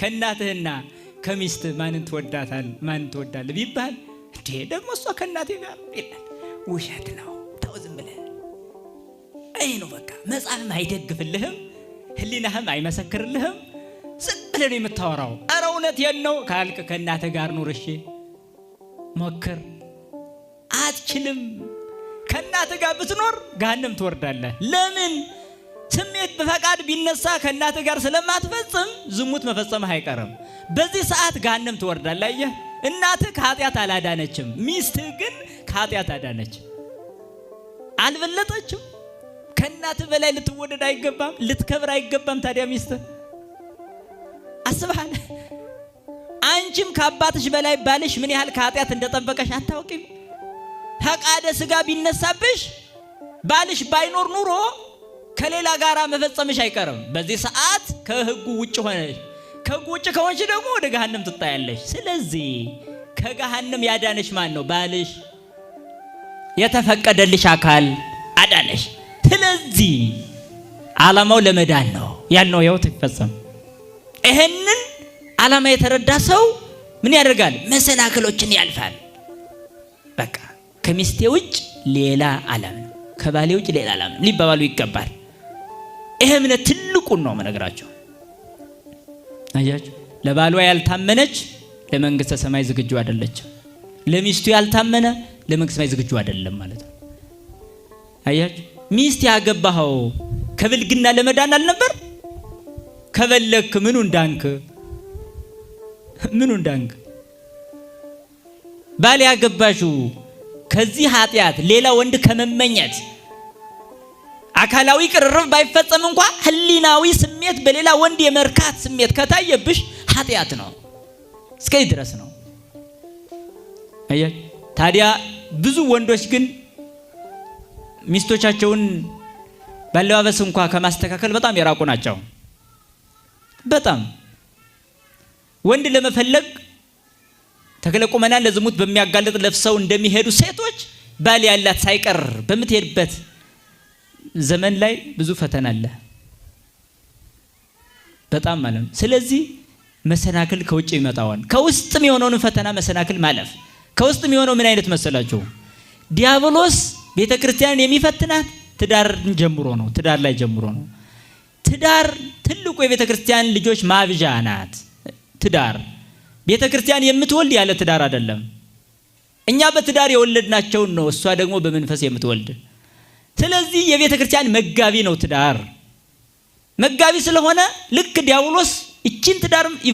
ከእናትህና ከሚስት ማንን ትወዳለህ ቢባል እንዴ ደግሞ እሷ ከእናቴ ጋር ይላል። ውሸት ነው። ተው ዝም ብለህ አይ ነው በቃ። መጽሐፍም አይደግፍልህም፣ ህሊናህም አይመሰክርልህም። ዝም ብለህ ነው የምታወራው። ኧረ እውነቴን ነው ካልክ ከእናትህ ጋር ኑር። እሺ ሞክር። አትችልም። ከእናትህ ጋር ብትኖር ገሃነም ትወርዳለህ። ለምን? ስሜት በፈቃድ ቢነሳ ከእናትህ ጋር ስለማትፈጽም ዝሙት መፈጸምህ አይቀርም። በዚህ ሰዓት ገሃነም ትወርዳለህ። አየህ፣ እናትህ ከኃጢአት አላዳነችም፣ ሚስትህ ግን ከኃጢአት አዳነች። አልበለጠችም። ከእናትህ በላይ ልትወደድ አይገባም፣ ልትከብር አይገባም። ታዲያ ሚስትህ አስበሃል? አንቺም ከአባትሽ በላይ ባልሽ ምን ያህል ከኃጢአት እንደጠበቀሽ አታውቂም? ፈቃደ ሥጋ ቢነሳብሽ ባልሽ ባይኖር ኑሮ ከሌላ ጋራ መፈጸምሽ አይቀርም። በዚህ ሰዓት ከሕጉ ውጭ ሆነሽ፣ ከሕጉ ውጭ ከሆንሽ ደግሞ ወደ ገሃነም ትጣያለሽ። ስለዚህ ከገሃነም ያዳነሽ ማን ነው? ባልሽ። የተፈቀደልሽ አካል አዳነሽ። ስለዚህ ዓላማው ለመዳን ነው ያልነው ሕይወት ይፈጸም። ይሄንን ዓላማ የተረዳ ሰው ምን ያደርጋል? መሰናክሎችን ያልፋል። በቃ ከሚስቴ ውጭ ሌላ ዓለም ነው፣ ከባሌ ውጭ ሌላ ዓለም ነው ሊባባሉ ይገባል። ይሄ እምነት ትልቁን ነው መነግራቸው። አያችሁ፣ ለባሏ ያልታመነች ለመንግስተ ሰማይ ዝግጁ አይደለችም። ለሚስቱ ያልታመነ ለመንግስተ ሰማይ ዝግጁ አይደለም ማለት ነው። አያችሁ፣ ሚስት ያገባኸው ከብልግና ለመዳን አልነበር? ከበለክ ምኑን ዳንክ? ባል ያገባሽው ከዚህ ኃጢአት ሌላ ወንድ ከመመኘት አካላዊ ቅርርብ ባይፈጸም እንኳን ህሊናዊ ስሜት በሌላ ወንድ የመርካት ስሜት ከታየብሽ ኃጢአት ነው። እስከዚህ ድረስ ነው። አያችሁ፣ ታዲያ ብዙ ወንዶች ግን ሚስቶቻቸውን ባለባበስ እንኳን ከማስተካከል በጣም የራቁ ናቸው። በጣም ወንድ ለመፈለግ ተክለ ቁመና ለዝሙት በሚያጋልጥ ለብሰው እንደሚሄዱ ሴቶች ባል ያላት ሳይቀር በምትሄድበት ዘመን ላይ ብዙ ፈተና አለ። በጣም ማለት ነው። ስለዚህ መሰናክል ከውጭ ይመጣዋል። ከውስጥም የሆነውን ፈተና መሰናክል ማለፍ። ከውስጥም የሆነው ምን አይነት መሰላችሁ? ዲያብሎስ ቤተክርስቲያንን የሚፈትናት ትዳር ላይ ጀምሮ ነው። ትዳር ትልቁ የቤተክርስቲያን ልጆች ማብዣ ናት። ትዳር ቤተክርስቲያን የምትወልድ ያለ ትዳር አይደለም። እኛ በትዳር የወለድናቸውን ነው እሷ ደግሞ በመንፈስ የምትወልድ። ስለዚህ የቤተክርስቲያን መጋቢ ነው ትዳር። መጋቢ ስለሆነ ልክ ዲያብሎስ እቺን ትዳር